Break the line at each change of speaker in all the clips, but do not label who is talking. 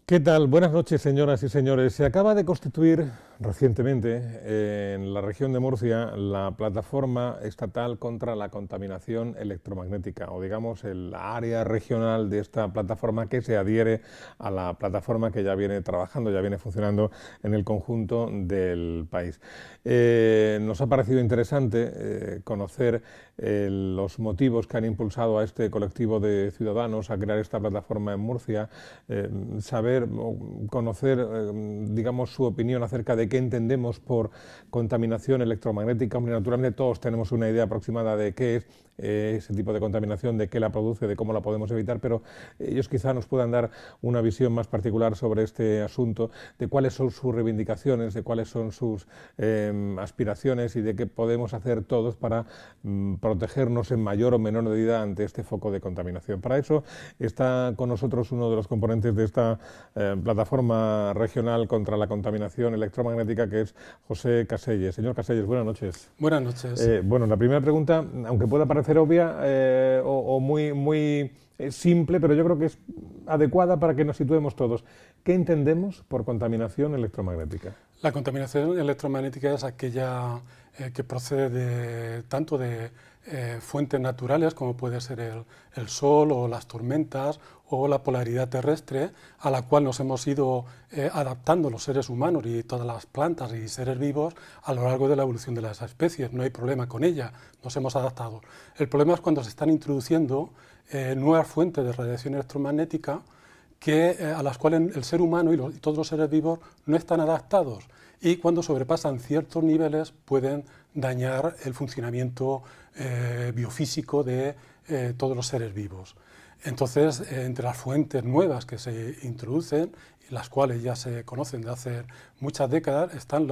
¿Qué tal? Buenas noches, señoras y señores. Se acaba de constituir recientemente en la región de Murcia la plataforma estatal contra la contaminación electromagnética, o digamos el área regional de esta plataforma que se adhiere a la plataforma que ya viene trabajando, ya viene funcionando en el conjunto del país. Nos ha parecido interesante conocer los motivos que han impulsado a este colectivo de ciudadanos a crear esta plataforma en Murcia, saber o conocer, digamos, su opinión acerca de qué entendemos por contaminación electromagnética. Naturalmente todos tenemos una idea aproximada de qué es ese tipo de contaminación, de qué la produce, de cómo la podemos evitar, pero ellos quizá nos puedan dar una visión más particular sobre este asunto, de cuáles son sus reivindicaciones, de cuáles son sus aspiraciones y de qué podemos hacer todos para protegernos en mayor o menor medida ante este foco de contaminación. Para eso está con nosotros uno de los componentes de esta plataforma regional contra la contaminación electromagnética, que es José Caselles. Señor Caselles, buenas noches.
Buenas noches.
Bueno, la primera pregunta, aunque pueda parecer obvia o muy simple, pero yo creo que es adecuada para que nos situemos todos. ¿Qué entendemos por contaminación electromagnética?
La contaminación electromagnética es aquella que procede tanto de fuentes naturales, como puede ser el sol o las tormentas o la polaridad terrestre, a la cual nos hemos ido adaptando los seres humanos y todas las plantas y seres vivos a lo largo de la evolución de las especies. No hay problema con ella, nos hemos adaptado. El problema es cuando se están introduciendo nuevas fuentes de radiación electromagnética a las cuales el ser humano y todos los seres vivos no están adaptados, y cuando sobrepasan ciertos niveles pueden dañar el funcionamiento biofísico de todos los seres vivos. Entonces, entre las fuentes nuevas que se introducen, y las cuales ya se conocen de hace muchas décadas, están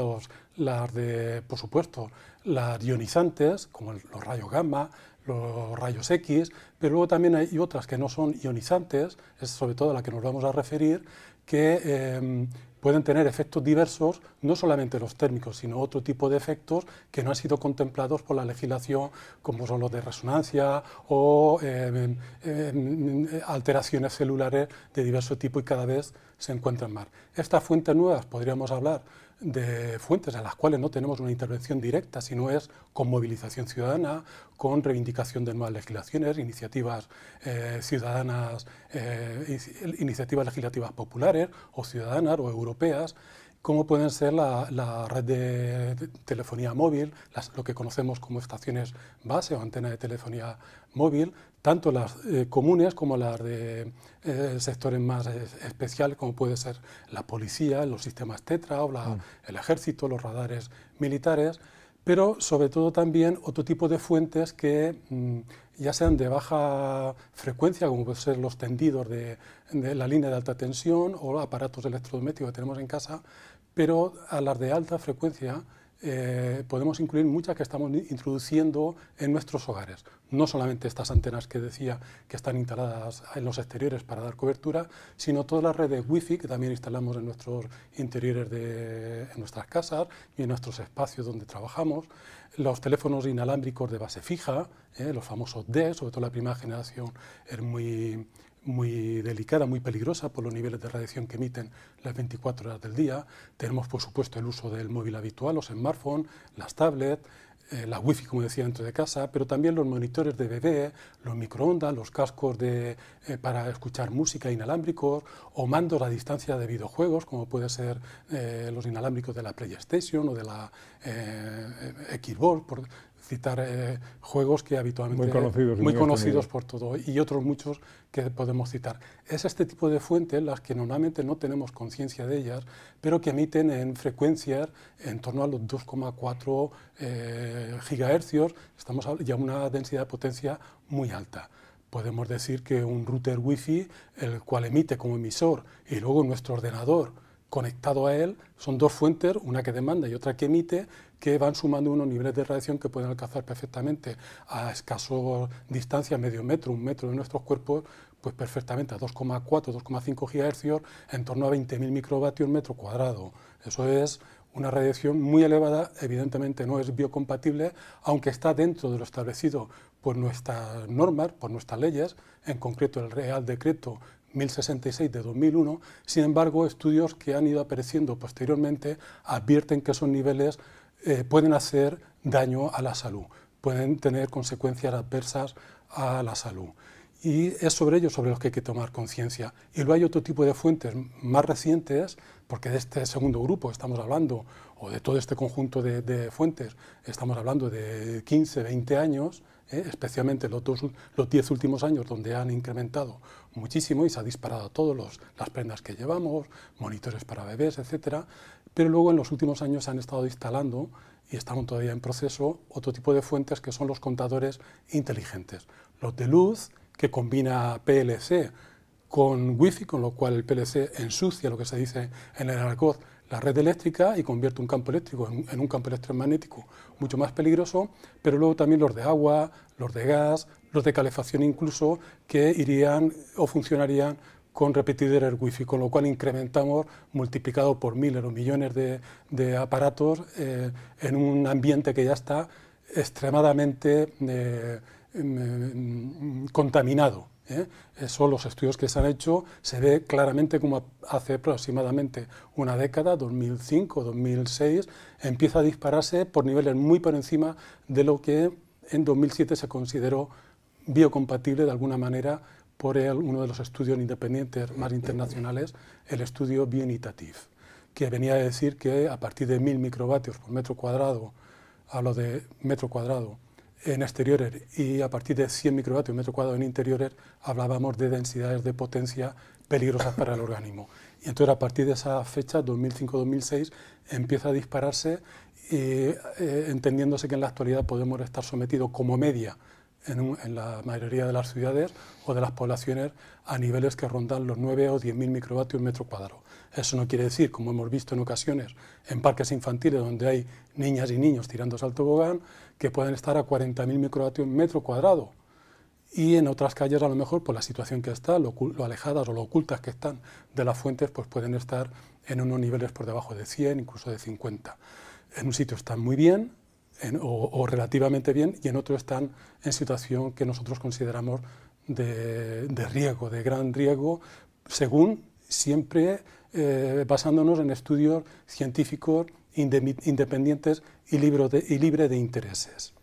las de, por supuesto, las ionizantes, como los rayos gamma, los rayos X, pero luego también hay otras que no son ionizantes, es sobre todo a la que nos vamos a referir, que pueden tener efectos diversos, no solamente los térmicos, sino otro tipo de efectos que no han sido contemplados por la legislación, como son los de resonancia o alteraciones celulares de diverso tipo, y cada vez se encuentran más. Estas fuentes nuevas, podríamos hablar de fuentes en las cuales no tenemos una intervención directa, sino es con movilización ciudadana, con reivindicación de nuevas legislaciones, iniciativas ciudadanas, iniciativas legislativas populares o ciudadanas o europeas, como pueden ser la red de telefonía móvil, lo que conocemos como estaciones base o antenas de telefonía móvil, tanto las comunes como las de sectores más especiales, como puede ser la policía, los sistemas TETRA o el ejército, los radares militares, pero sobre todo también otro tipo de fuentes que ya sean de baja frecuencia, como pueden ser los tendidos de la línea de alta tensión o aparatos electrodomésticos que tenemos en casa, pero a las de alta frecuencia podemos incluir muchas que estamos introduciendo en nuestros hogares. No solamente estas antenas que decía que están instaladas en los exteriores para dar cobertura, sino todas las redes Wi-Fi que también instalamos en nuestros interiores en nuestras casas y en nuestros espacios donde trabajamos, los teléfonos inalámbricos de base fija, los famosos DE, sobre todo la primera generación, es muy delicada, muy peligrosa por los niveles de radiación que emiten las 24 horas del día. Tenemos, por supuesto, el uso del móvil habitual, los smartphones, las tablets, la wifi, como decía, dentro de casa, pero también los monitores de bebé, los microondas, los cascos para escuchar música inalámbricos, o mandos a distancia de videojuegos, como puede ser los inalámbricos de la PlayStation o de la Xbox, por citar juegos que habitualmente muy conocidos por todo, y otros muchos que podemos citar. Es este tipo de fuentes las que normalmente no tenemos conciencia de ellas, pero que emiten en frecuencias en torno a los 2,4 gigahercios, estamos ya a una densidad de potencia muy alta. Podemos decir que un router Wi-Fi, el cual emite como emisor, y luego nuestro ordenador conectado a él, son dos fuentes, una que demanda y otra que emite, que van sumando unos niveles de radiación que pueden alcanzar perfectamente a escaso distancia, medio metro, un metro de nuestros cuerpos, pues perfectamente a 2,4, 2,5 GHz, en torno a 20.000 microvatios metro cuadrado. Eso es una radiación muy elevada, evidentemente no es biocompatible, aunque está dentro de lo establecido por nuestras normas, por nuestras leyes, en concreto el Real Decreto 1066 de 2001, sin embargo, estudios que han ido apareciendo posteriormente advierten que esos niveles pueden hacer daño a la salud, pueden tener consecuencias adversas a la salud. Y es sobre ello sobre los que hay que tomar conciencia. Y luego hay otro tipo de fuentes más recientes, porque de este segundo grupo estamos hablando, o de todo este conjunto de fuentes, estamos hablando de 15, 20 años, especialmente los 10 últimos años, donde han incrementado muchísimo y se ha disparado todas las prendas que llevamos, monitores para bebés, etcétera. Pero luego en los últimos años se han estado instalando, y están todavía en proceso, otro tipo de fuentes que son los contadores inteligentes. Los de luz, que combina PLC con Wi-Fi, con lo cual el PLC ensucia, lo que se dice en el argot, la red eléctrica y convierte un campo eléctrico en un campo electromagnético mucho más peligroso, pero luego también los de agua, los de gas, los de calefacción incluso, que irían o funcionarían con repetidores Wi-Fi, con lo cual incrementamos, multiplicado por miles o millones de aparatos en un ambiente que ya está extremadamente contaminado. Eso, los estudios que se han hecho, se ve claramente como hace aproximadamente una década, 2005, 2006, empieza a dispararse por niveles muy por encima de lo que en 2007 se consideró biocompatible de alguna manera por uno de los estudios independientes más internacionales, el estudio Bioinitiative, que venía a decir que a partir de 1000 microvatios por metro cuadrado, hablo de metro cuadrado, en exteriores, y a partir de 100 microvatios por metro cuadrado en interiores, hablábamos de densidades de potencia peligrosas para el organismo. Y entonces a partir de esa fecha, 2005-2006, empieza a dispararse, entendiéndose que en la actualidad podemos estar sometidos como media en la mayoría de las ciudades o de las poblaciones a niveles que rondan los 9 o 10.000 microvatios metro cuadrado. Eso no quiere decir, como hemos visto en ocasiones en parques infantiles donde hay niñas y niños tirando al tobogán, que pueden estar a 40.000 microvatios metro cuadrado. Y en otras calles, a lo mejor, por la situación que está, lo alejadas o lo ocultas que están de las fuentes, pues pueden estar en unos niveles por debajo de 100, incluso de 50. En un sitio están muy bien, o relativamente bien, y en otro están en situación que nosotros consideramos de riesgo, de gran riesgo, según siempre basándonos en estudios científicos independientes y libre de intereses.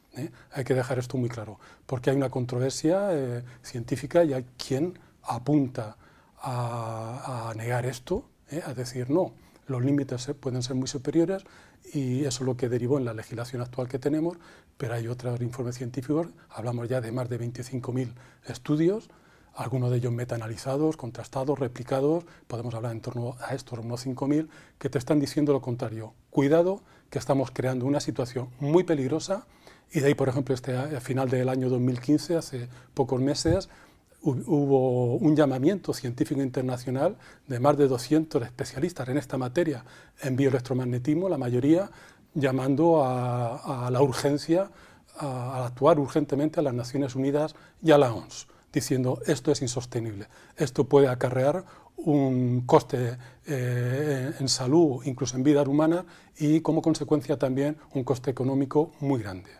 Hay que dejar esto muy claro, porque hay una controversia científica y hay quien apunta a negar esto, a decir no, los límites pueden ser muy superiores, y eso es lo que derivó en la legislación actual que tenemos, pero hay otros informes científicos, hablamos ya de más de 25.000 estudios, algunos de ellos metaanalizados, contrastados, replicados, podemos hablar en torno a estos unos 5.000, que te están diciendo lo contrario. Cuidado, que estamos creando una situación muy peligrosa, y de ahí, por ejemplo, a final del año 2015, hace pocos meses, hubo un llamamiento científico internacional de más de 200 especialistas en esta materia, en bioelectromagnetismo, la mayoría, llamando a la urgencia, a actuar urgentemente a las Naciones Unidas y a la OMS, diciendo esto es insostenible, esto puede acarrear un coste en salud, incluso en vidas humanas, y como consecuencia también un coste económico muy grande.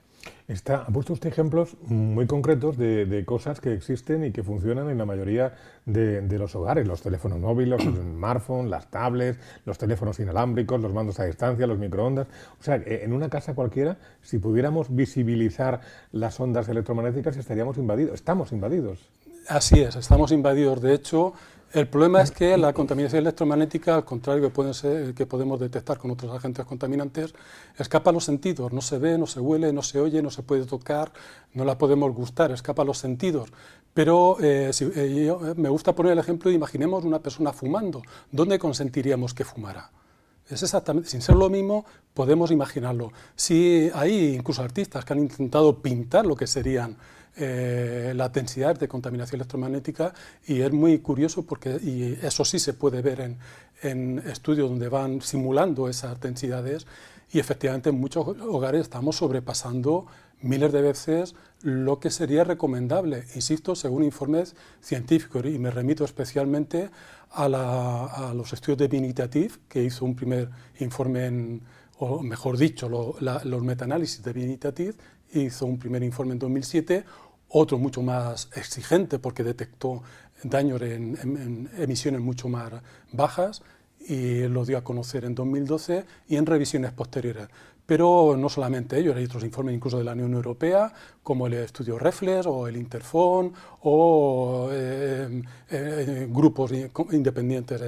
Ha puesto usted ejemplos muy concretos de cosas que existen y que funcionan en la mayoría de los hogares, los teléfonos móviles, los smartphones, las tablets, los teléfonos inalámbricos, los mandos a distancia, los microondas. O sea, en una casa cualquiera, si pudiéramos visibilizar las ondas electromagnéticas, estaríamos invadidos, estamos invadidos.
Así es, estamos invadidos. De hecho, el problema es que la contaminación electromagnética, al contrario que podemos detectar con otros agentes contaminantes, escapa a los sentidos, no se ve, no se huele, no se oye, no se puede tocar, no la podemos gustar, escapa a los sentidos. Pero me gusta poner el ejemplo, imaginemos una persona fumando, ¿dónde consentiríamos que fumara? Es exactamente, sin ser lo mismo, podemos imaginarlo. Si hay incluso artistas que han intentado pintar lo que serían la densidad de contaminación electromagnética, y es muy curioso porque, y eso sí se puede ver en estudios donde van simulando esas densidades, y efectivamente en muchos hogares estamos sobrepasando miles de veces lo que sería recomendable, insisto, según informes científicos, y me remito especialmente a los estudios de Bioinitiative, que hizo un primer informe, o mejor dicho, los metaanálisis de Bioinitiative, hizo un primer informe en 2007, otro mucho más exigente porque detectó daños en emisiones mucho más bajas, y lo dio a conocer en 2012 y en revisiones posteriores. Pero no solamente ellos, hay otros informes incluso de la Unión Europea, como el estudio Reflex o el Interphone, o grupos independientes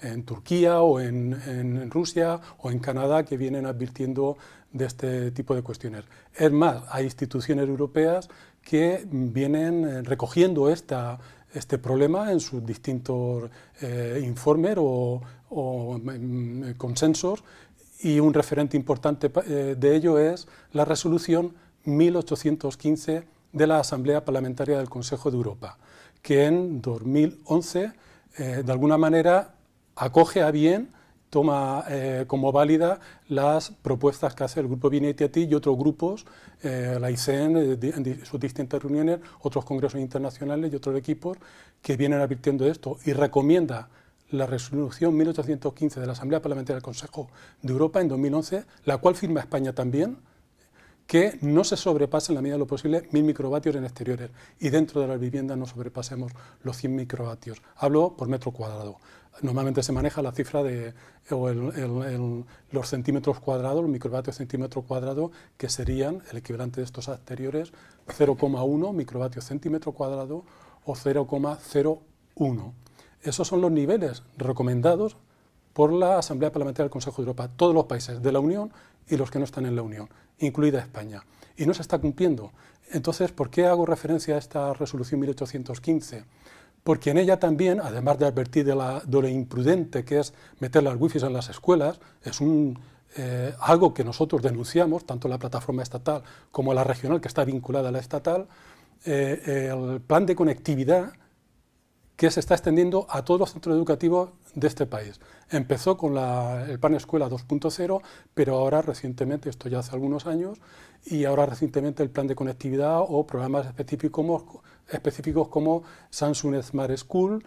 en Turquía o en Rusia o en Canadá, que vienen advirtiendo de este tipo de cuestiones. Es más, hay instituciones europeas que vienen recogiendo este problema en sus distintos informes o consensos, y un referente importante de ello es la resolución 1815 de la Asamblea Parlamentaria del Consejo de Europa, que en 2011 de alguna manera acoge a bien, toma como válida las propuestas que hace el Grupo Vinetti y otros grupos, la ICEN en sus distintas reuniones, otros congresos internacionales y otros equipos que vienen advirtiendo de esto, y recomienda la resolución 1815 de la Asamblea Parlamentaria del Consejo de Europa en 2011, la cual firma España también, que no se sobrepase en la medida de lo posible 1000 microvatios en exteriores, y dentro de las viviendas no sobrepasemos los 100 microvatios. Hablo por metro cuadrado. Normalmente se maneja la cifra de los centímetros cuadrados, los microvatios centímetro cuadrado, que serían el equivalente de estos anteriores, 0,1 microvatios centímetro cuadrado o 0,01. Esos son los niveles recomendados por la Asamblea Parlamentaria del Consejo de Europa, todos los países de la Unión y los que no están en la Unión, incluida España. Y no se está cumpliendo. Entonces, ¿por qué hago referencia a esta resolución 1815? Porque en ella también, además de advertir de lo imprudente que es meter las wifis en las escuelas, es algo que nosotros denunciamos, tanto la plataforma estatal como la regional, que está vinculada a la estatal, el plan de conectividad que se está extendiendo a todos los centros educativos de este país. Empezó con el Plan Escuela 2.0, pero ahora recientemente, esto ya hace algunos años, y ahora recientemente el Plan de Conectividad o programas específicos como Samsung Smart School,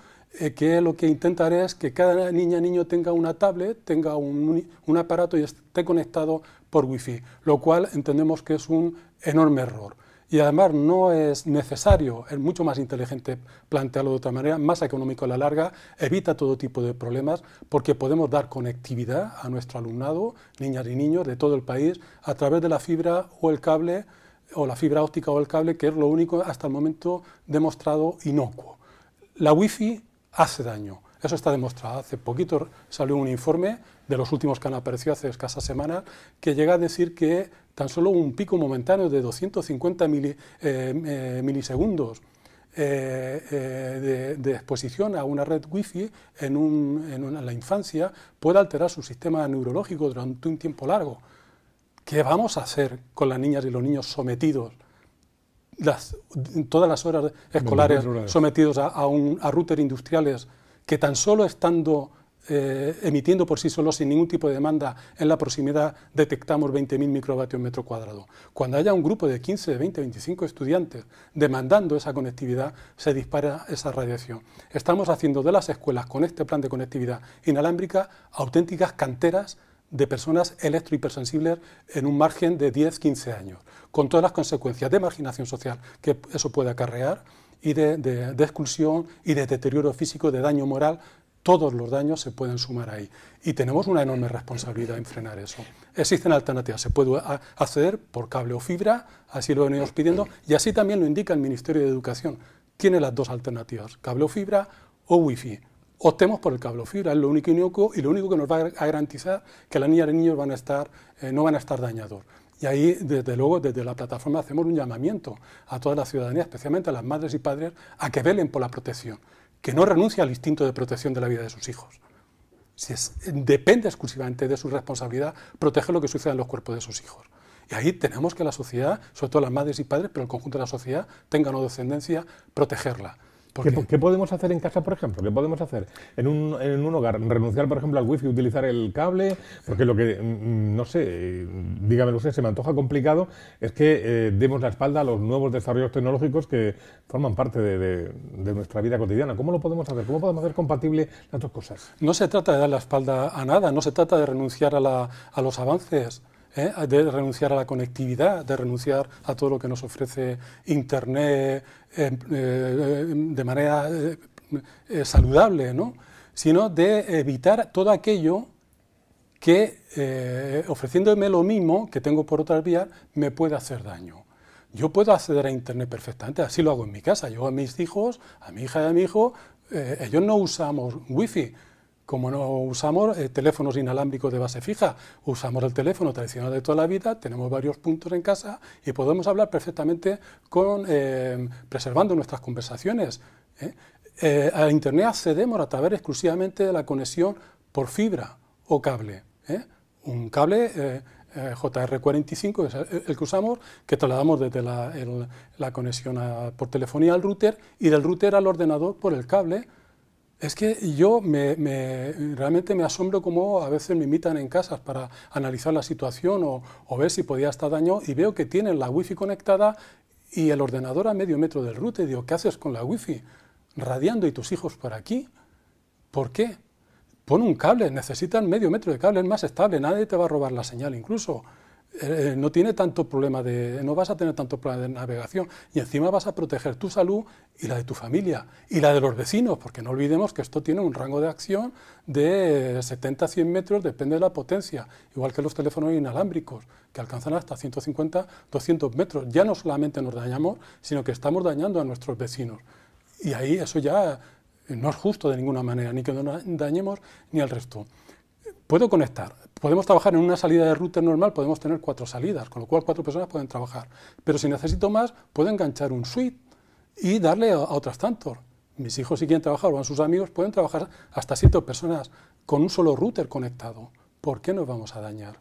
que lo que intentan es que cada niño tenga una tablet, tenga un aparato y esté conectado por Wi-Fi, lo cual entendemos que es un enorme error. Y además no es necesario, es mucho más inteligente plantearlo de otra manera, más económico a la larga, evita todo tipo de problemas, porque podemos dar conectividad a nuestro alumnado, niñas y niños de todo el país, a través de la fibra o el cable, o la fibra óptica o el cable, que es lo único hasta el momento demostrado inocuo. La Wi-Fi hace daño, eso está demostrado. Hace poquito salió un informe de los últimos que han aparecido hace escasas semanas, que llega a decir que tan solo un pico momentáneo de 250 milisegundos de exposición a una red Wi-Fi en la infancia puede alterar su sistema neurológico durante un tiempo largo. ¿Qué vamos a hacer con las niñas y los niños sometidos todas las horas escolares sometidos a router industriales que tan solo estando emitiendo por sí solos sin ningún tipo de demanda en la proximidad detectamos 20.000 microvatios metro cuadrado? Cuando haya un grupo de 15, 20, 25 estudiantes demandando esa conectividad, se dispara esa radiación. Estamos haciendo de las escuelas con este plan de conectividad inalámbrica auténticas canteras de personas electrohipersensibles en un margen de 10-15 años, con todas las consecuencias de marginación social que eso puede acarrear, y de exclusión y de deterioro físico, de daño moral. Todos los daños se pueden sumar ahí y tenemos una enorme responsabilidad en frenar eso. Existen alternativas, se puede acceder por cable o fibra, así lo venimos pidiendo, y así también lo indica el Ministerio de Educación. Tiene las dos alternativas, cable o fibra o wifi. Optemos por el cable o fibra, es lo único y lo único que nos va a garantizar que las niñas y niños no van a estar dañados. Y ahí, desde luego, desde la plataforma hacemos un llamamiento a toda la ciudadanía, especialmente a las madres y padres, a que velen por la protección, que no renuncie al instinto de protección de la vida de sus hijos. Depende exclusivamente de su responsabilidad proteger lo que suceda en los cuerpos de sus hijos. Y ahí tenemos que la sociedad, sobre todo las madres y padres, pero el conjunto de la sociedad, tenga una descendencia, protegerla.
¿Qué podemos hacer en casa, por ejemplo? ¿Qué podemos hacer en un hogar? ¿Renunciar, por ejemplo, al wifi, utilizar el cable? Porque lo que, no sé, dígamelo usted, se me antoja complicado, es que demos la espalda a los nuevos desarrollos tecnológicos que forman parte de nuestra vida cotidiana. ¿Cómo lo podemos hacer? ¿Cómo podemos hacer compatible las dos cosas?
No se trata de dar la espalda a nada, no se trata de renunciar a los avances, de renunciar a la conectividad, de renunciar a todo lo que nos ofrece Internet de manera saludable, ¿no? Sino de evitar todo aquello que, ofreciéndome lo mismo que tengo por otras vías, me puede hacer daño. Yo puedo acceder a Internet perfectamente, así lo hago en mi casa. Yo a mis hijos, a mi hija y a mi hijo, ellos no usamos wifi, como no usamos teléfonos inalámbricos de base fija, usamos el teléfono tradicional de toda la vida, tenemos varios puntos en casa y podemos hablar perfectamente preservando nuestras conversaciones. A Internet accedemos a través exclusivamente de la conexión por fibra o cable. Un cable JR45 es el que usamos, que trasladamos desde la conexión por telefonía al router y del router al ordenador por el cable. Es que yo realmente me asombro cómo a veces me invitan en casas para analizar la situación o ver si podía estar daño y veo que tienen la wifi conectada y el ordenador a medio metro del router. Y digo, ¿qué haces con la wifi? Radiando y tus hijos por aquí. ¿Por qué? Pon un cable, necesitan medio metro de cable, es más estable, nadie te va a robar la señal incluso. No tiene tanto problema no vas a tener tanto problema de navegación y encima vas a proteger tu salud y la de tu familia y la de los vecinos, porque no olvidemos que esto tiene un rango de acción de 70 a 100 metros, depende de la potencia, igual que los teléfonos inalámbricos, que alcanzan hasta 150, 200 metros. Ya no solamente nos dañamos, sino que estamos dañando a nuestros vecinos. Y ahí eso ya no es justo de ninguna manera, ni que nos dañemos ni al resto. Puedo conectar, podemos trabajar en una salida de router normal, podemos tener 4 salidas, con lo cual 4 personas pueden trabajar. Pero si necesito más, puedo enganchar un switch y darle a otras tantos. Mis hijos, si quieren trabajar, o van sus amigos, pueden trabajar hasta 7 personas con un solo router conectado. ¿Por qué nos vamos a dañar?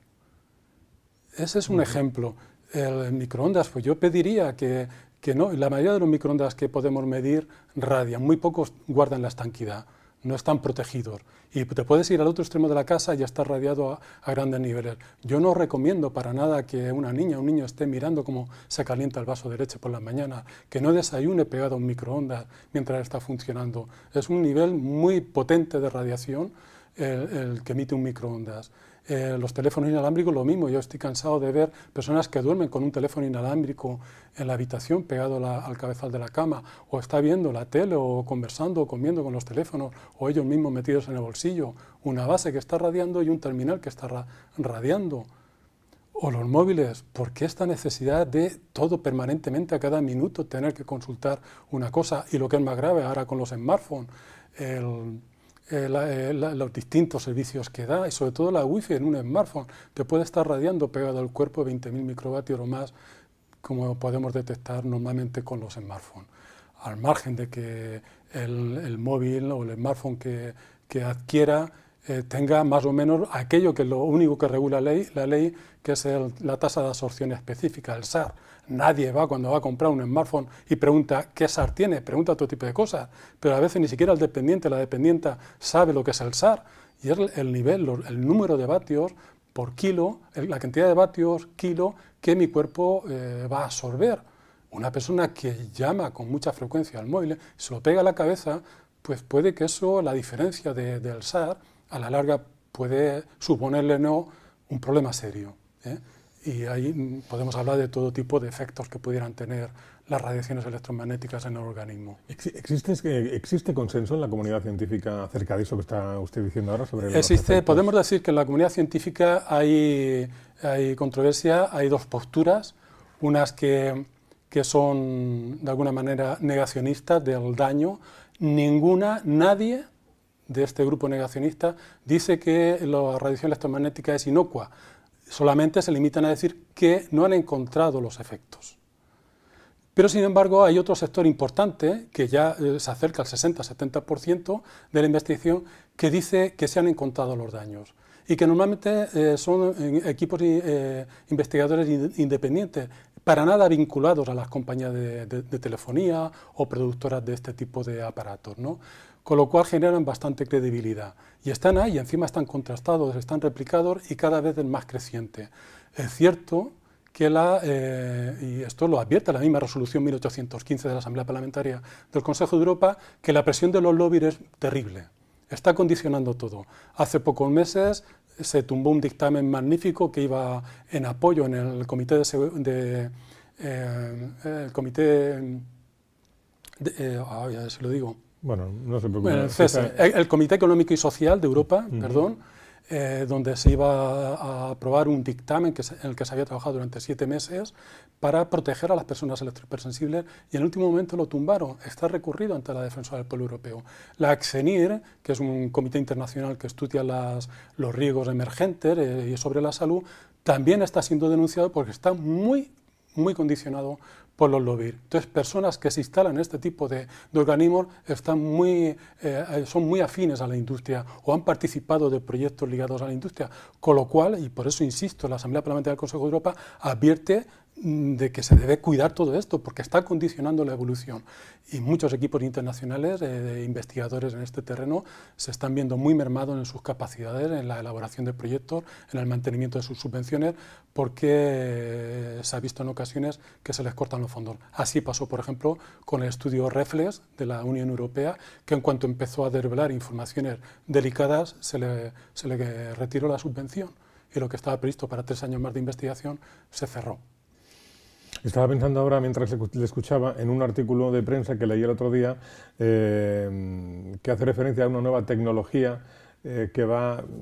Ese es un ejemplo. El microondas, pues yo pediría que no, la mayoría de los microondas que podemos medir radian, muy pocos guardan la estanquidad, no están protegidos. Y te puedes ir al otro extremo de la casa y ya está radiado a grandes niveles. Yo no recomiendo para nada que una niña o un niño esté mirando cómo se calienta el vaso de leche por la mañana, que no desayune pegado a un microondas mientras está funcionando. Es un nivel muy potente de radiación el que emite un microondas. Los teléfonos inalámbricos lo mismo, yo estoy cansado de ver personas que duermen con un teléfono inalámbrico en la habitación pegado al cabezal de la cama, o está viendo la tele o conversando o comiendo con los teléfonos, o ellos mismos metidos en el bolsillo, una base que está radiando y un terminal que está radiando. O los móviles, ¿por qué esta necesidad de todo permanentemente a cada minuto tener que consultar una cosa? Y lo que es más grave ahora con los smartphones, los distintos servicios que da y sobre todo la wifi en un smartphone te puede estar radiando pegado al cuerpo 20.000 microvatios o más, como podemos detectar normalmente con los smartphones. Al margen de que el móvil o el smartphone que adquiera tenga más o menos aquello que es lo único que regula la ley, que es la tasa de absorción específica, el SAR. Nadie va cuando va a comprar un smartphone y pregunta qué SAR tiene, pregunta otro tipo de cosas, pero a veces ni siquiera el dependiente, la dependienta sabe lo que es el SAR, y es el nivel, el número de vatios por kilo, la cantidad de vatios kilo que mi cuerpo va a absorber. Una persona que llama con mucha frecuencia al móvil, se lo pega a la cabeza, pues puede que eso, la diferencia del SAR, a la larga puede suponerle un problema serio. Y ahí podemos hablar de todo tipo de efectos que pudieran tener las radiaciones electromagnéticas en el organismo.
¿Existe consenso en la comunidad científica acerca de eso que está usted diciendo ahora?
Podemos decir que en la comunidad científica hay controversia, hay 2 posturas, unas que son de alguna manera negacionistas del daño. Nadie de este grupo negacionista dice que la radiación electromagnética es inocua, solamente se limitan a decir que no han encontrado los efectos. Pero sin embargo hay otro sector importante, que ya se acerca al 60-70% de la investigación, que dice que se han encontrado los daños y que normalmente son equipos investigadores independientes, para nada vinculados a las compañías de telefonía o productoras de este tipo de aparatos, ¿no? Con lo cual generan bastante credibilidad. Y están ahí, encima están contrastados, están replicados y cada vez es más creciente. Es cierto que y esto lo advierte la misma resolución 1815 de la Asamblea Parlamentaria del Consejo de Europa, que la presión de los lobbies es terrible, está condicionando todo. Hace pocos meses se tumbó un dictamen magnífico que iba en apoyo en el comité
Bueno, no se preocupe.
Bueno, el Comité Económico y Social de Europa, perdón, donde se iba a aprobar un dictamen en el que se había trabajado durante 7 meses para proteger a las personas electrohipersensibles, y en el último momento lo tumbaron. Está recurrido ante la Defensora del Pueblo Europeo. La ACCENIR, que es un comité internacional que estudia los riesgos emergentes y sobre la salud, también está siendo denunciado porque está muy condicionado por los lobbies. Entonces, personas que se instalan en este tipo de organismos son muy afines a la industria o han participado de proyectos ligados a la industria, con lo cual, y por eso insisto, la Asamblea Parlamentaria del Consejo de Europa advierte de que se debe cuidar todo esto, porque está condicionando la evolución. Y muchos equipos internacionales de investigadores en este terreno se están viendo muy mermados en sus capacidades, en la elaboración de proyectos, en el mantenimiento de sus subvenciones, porque se ha visto en ocasiones que se les cortan los fondos. Así pasó, por ejemplo, con el estudio Reflex de la Unión Europea, que en cuanto empezó a desvelar informaciones delicadas, se le retiró la subvención, y lo que estaba previsto para 3 años más de investigación se cerró.
Estaba pensando ahora, mientras le escuchaba, en un artículo de prensa que leí el otro día que hace referencia a una nueva tecnología que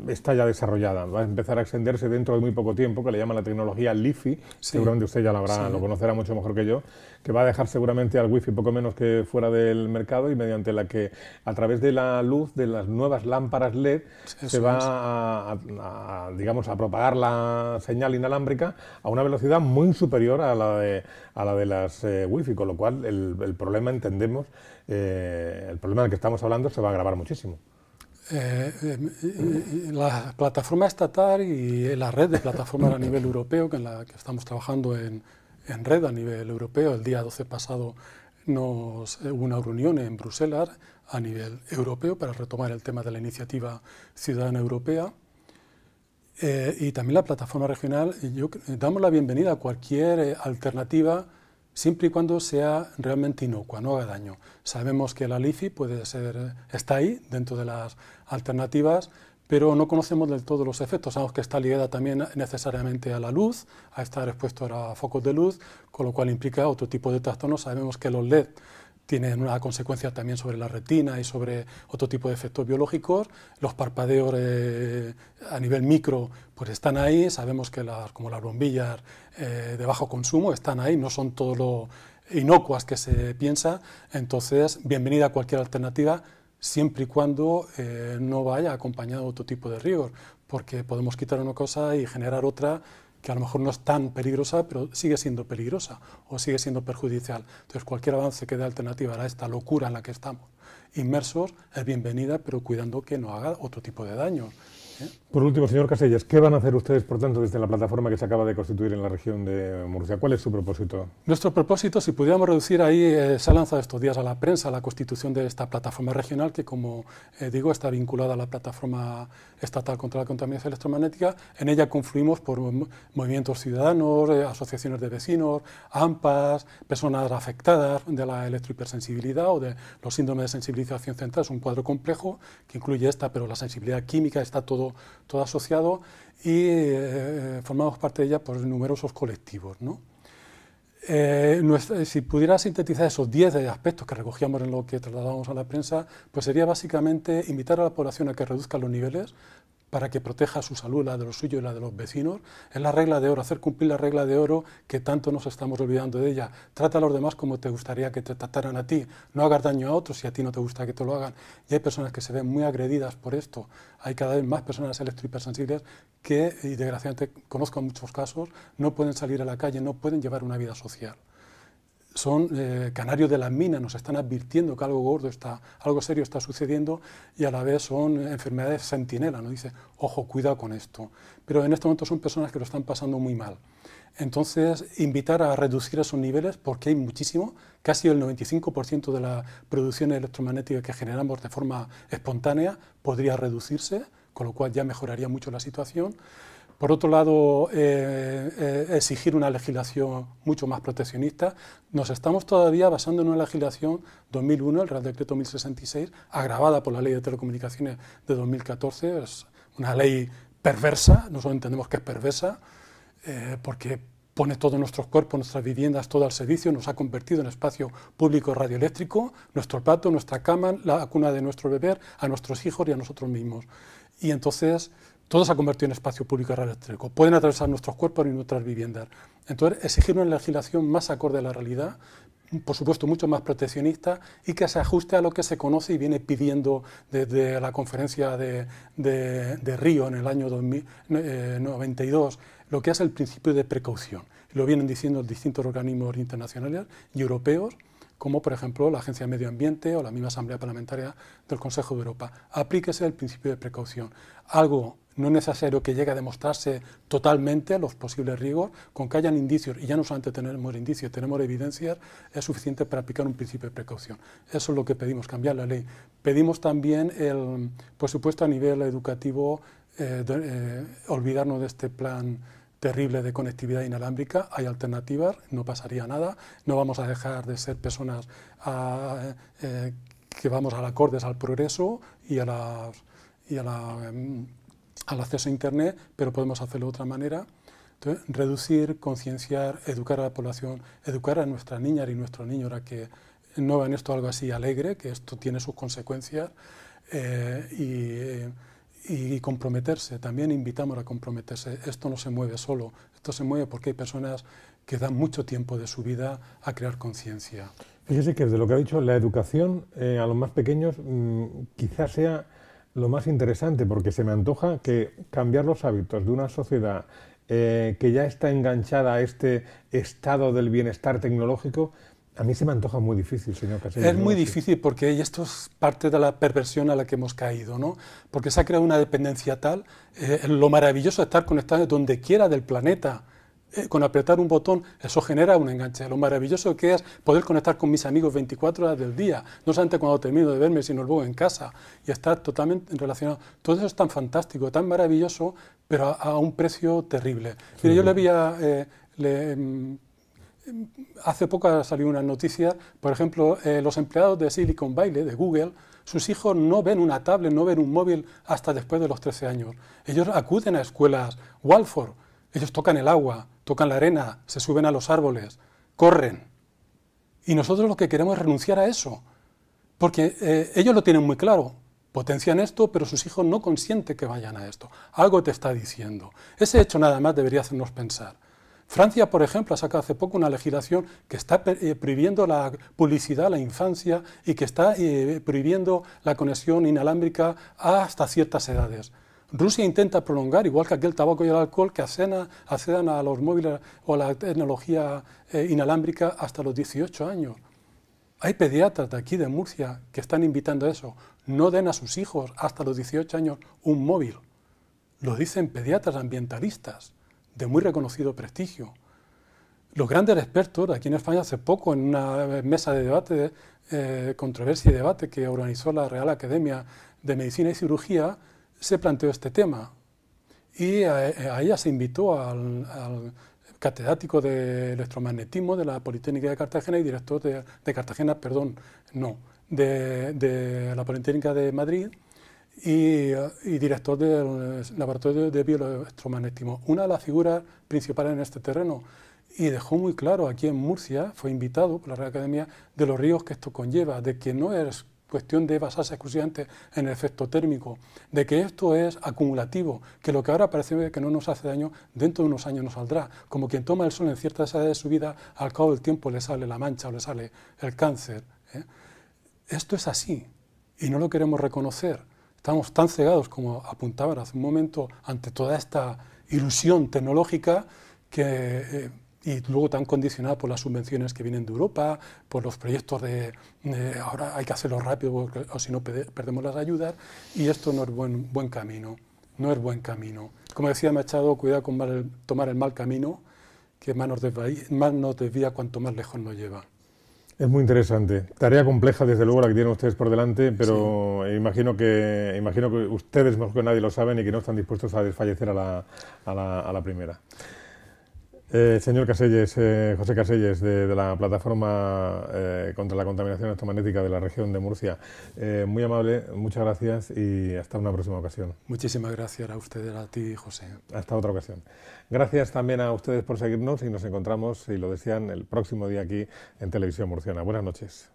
está ya desarrollada, va a empezar a extenderse dentro de muy poco tiempo, que le llaman la tecnología LiFi, seguramente usted ya lo conocerá mucho mejor que yo, que va a dejar seguramente al wifi poco menos que fuera del mercado, y mediante la que a través de la luz de las nuevas lámparas LED se va digamos, a propagar la señal inalámbrica a una velocidad muy superior a la de las wifi, con lo cual el problema, entendemos, el problema del que estamos hablando se va a agravar muchísimo.
La plataforma estatal y la red de plataformas a nivel europeo, en la que estamos trabajando en red a nivel europeo, el día 12 pasado hubo una reunión en Bruselas a nivel europeo para retomar el tema de la iniciativa ciudadana europea, y también la plataforma regional. Damos la bienvenida a cualquier alternativa, siempre y cuando sea realmente inocua, no haga daño. Sabemos que la LiFi está ahí, dentro de las alternativas, pero no conocemos del todo los efectos. Sabemos que está ligada también necesariamente a la luz, a estar expuesto a focos de luz, con lo cual implica otro tipo de trastornos. Sabemos que los LED tienen una consecuencia también sobre la retina y sobre otro tipo de efectos biológicos. Los parpadeos a nivel micro pues están ahí. Sabemos que como las bombillas de bajo consumo están ahí, no son todo lo inocuas que se piensa. Entonces, bienvenida a cualquier alternativa, siempre y cuando no vaya acompañado de otro tipo de riesgos, porque podemos quitar una cosa y generar otra que a lo mejor no es tan peligrosa, pero sigue siendo peligrosa o sigue siendo perjudicial. Entonces, cualquier avance que dé alternativa a esta locura en la que estamos inmersos es bienvenida, pero cuidando que no haga otro tipo de daño.
Por último, señor Casellas, ¿qué van a hacer ustedes, por tanto, desde la plataforma que se acaba de constituir en la región de Murcia? ¿Cuál es su propósito?
Nuestro propósito, si pudiéramos reducir ahí, se ha lanzado estos días a la prensa la constitución de esta plataforma regional que, como digo, está vinculada a la plataforma estatal contra la contaminación electromagnética. En ella confluimos por movimientos ciudadanos, asociaciones de vecinos, AMPAs, personas afectadas de la electrohipersensibilidad o de los síndromes de sensibilización central. Es un cuadro complejo que incluye pero la sensibilidad química está todo asociado, y formamos parte de ella por numerosos colectivos, ¿no? Si pudiera sintetizar esos 10 aspectos que recogíamos en lo que trasladábamos a la prensa, pues sería básicamente invitar a la población a que reduzca los niveles para que proteja su salud, la de los suyos y la de los vecinos. Es la regla de oro, hacer cumplir la regla de oro, que tanto nos estamos olvidando de ella. Trata a los demás como te gustaría que te trataran a ti. No hagas daño a otros si a ti no te gusta que te lo hagan. Y hay personas que se ven muy agredidas por esto. Hay cada vez más personas electrohipersensibles que, y desgraciadamente conozco muchos casos, no pueden salir a la calle, no pueden llevar una vida social. Son canarios de las minas, nos están advirtiendo que algo serio está sucediendo, y a la vez son enfermedades centinela, nos dice, ojo, cuidado con esto. Pero en este momento son personas que lo están pasando muy mal. Entonces, invitar a reducir esos niveles, porque hay muchísimo, casi el 95% de la producción electromagnética que generamos de forma espontánea podría reducirse, con lo cual ya mejoraría mucho la situación. Por otro lado, exigir una legislación mucho más proteccionista. Nos estamos todavía basando en una legislación 2001, el Real Decreto 1066, agravada por la Ley de Telecomunicaciones de 2014. Es una ley perversa, nosotros entendemos que es perversa, porque pone todos nuestros cuerpos, nuestras viviendas, todo al servicio, nos ha convertido en espacio público radioeléctrico, nuestro plato, nuestra cama, la cuna de nuestro bebé, a nuestros hijos y a nosotros mismos. Y entonces todo se ha convertido en espacio público radioeléctrico. Pueden atravesar nuestros cuerpos y nuestras viviendas. Entonces, exigir una legislación más acorde a la realidad, por supuesto mucho más proteccionista y que se ajuste a lo que se conoce y viene pidiendo desde la conferencia de Río en el año 92, lo que es el principio de precaución. Lo vienen diciendo distintos organismos internacionales y europeos, como por ejemplo la Agencia de Medio Ambiente o la misma Asamblea Parlamentaria del Consejo de Europa. Aplíquese el principio de precaución. Algo no es necesario que llegue a demostrarse totalmente los posibles riesgos, con que hayan indicios, y ya no solamente tenemos indicios, tenemos evidencias, es suficiente para aplicar un principio de precaución. Eso es lo que pedimos, cambiar la ley. Pedimos también, por supuesto, a nivel educativo, olvidarnos de este plan terrible de conectividad inalámbrica. Hay alternativas, no pasaría nada, no vamos a dejar de ser personas que vamos acordes al progreso y al acceso a Internet, pero podemos hacerlo de otra manera. Entonces, reducir, concienciar, educar a la población, educar a nuestras niñas y nuestros niños a que no vean esto algo así alegre, que esto tiene sus consecuencias, y comprometerse. También invitamos a comprometerse. Esto no se mueve solo, esto se mueve porque hay personas que dan mucho tiempo de su vida a crear conciencia.
Fíjese que desde lo que ha dicho, la educación a los más pequeños quizás sea lo más interesante, porque se me antoja que cambiar los hábitos de una sociedad que ya está enganchada a este estado del bienestar tecnológico, a mí se me antoja muy difícil, señor Casellas.
Es muy difícil porque esto es parte de la perversión a la que hemos caído, ¿no? Porque se ha creado una dependencia tal, lo maravilloso de estar conectado donde quiera del planeta, con apretar un botón, eso genera un enganche. Lo maravilloso que es poder conectar con mis amigos 24 horas del día, no solamente cuando termino de verme, sino luego en casa, y estar totalmente relacionado. Todo eso es tan fantástico, tan maravilloso, pero a un precio terrible. Sí. Mire, yo le había... hace poco salió una noticia, por ejemplo, los empleados de Silicon Valley, de Google, sus hijos no ven una tablet, no ven un móvil hasta después de los 13 años. Ellos acuden a escuelas Waldorf, ellos tocan el agua, tocan la arena, se suben a los árboles, corren. Y nosotros lo que queremos es renunciar a eso, porque ellos lo tienen muy claro, potencian esto, pero sus hijos no consienten que vayan a esto. Algo te está diciendo. Ese hecho nada más debería hacernos pensar. Francia, por ejemplo, ha sacado hace poco una legislación que está prohibiendo la publicidad a la infancia y que está prohibiendo la conexión inalámbrica hasta ciertas edades. Rusia intenta prolongar, igual que aquí el tabaco y el alcohol, que accedan a los móviles o a la tecnología inalámbrica hasta los 18 años. Hay pediatras de aquí, de Murcia, que están invitando a eso. No den a sus hijos hasta los 18 años un móvil. Lo dicen pediatras ambientalistas de muy reconocido prestigio. Los grandes expertos, aquí en España hace poco, en una mesa de debate, controversia y debate que organizó la Real Academia de Medicina y Cirugía, se planteó este tema. Y a ella se invitó al catedrático de electromagnetismo de la Politécnica de Cartagena y director de Cartagena, perdón, no, de la Politécnica de Madrid, y director del Laboratorio de Bioelectromagnetismo, una de las figuras principales en este terreno, y dejó muy claro aquí en Murcia, fue invitado por la Real Academia, de los riesgos que esto conlleva, de que no es cuestión de basarse exclusivamente en el efecto térmico, de que esto es acumulativo, que lo que ahora parece que no nos hace daño, dentro de unos años nos saldrá, como quien toma el sol en ciertas edades de su vida, al cabo del tiempo le sale la mancha o le sale el cáncer. Esto es así, y no lo queremos reconocer. Estamos tan cegados, como apuntaban hace un momento, ante toda esta ilusión tecnológica y luego tan condicionada por las subvenciones que vienen de Europa, por los proyectos de ahora hay que hacerlo rápido porque, o si no perdemos las ayudas, y esto no es buen camino, no es buen camino. Como decía Machado, cuidado con tomar el mal camino, que más nos desvía cuanto más lejos nos lleva.
Es muy interesante. Tarea compleja, desde luego, la que tienen ustedes por delante, pero sí. imagino que ustedes mejor que nadie lo saben y que no están dispuestos a desfallecer a la primera. Señor Caselles, José Caselles, de la plataforma contra la contaminación electromagnética de la región de Murcia, muy amable, muchas gracias y hasta una próxima ocasión.
Muchísimas gracias a ustedes, a ti, José.
Hasta otra ocasión. Gracias también a ustedes por seguirnos y nos encontramos, si lo desean, el próximo día aquí en Televisión Murciana. Buenas noches.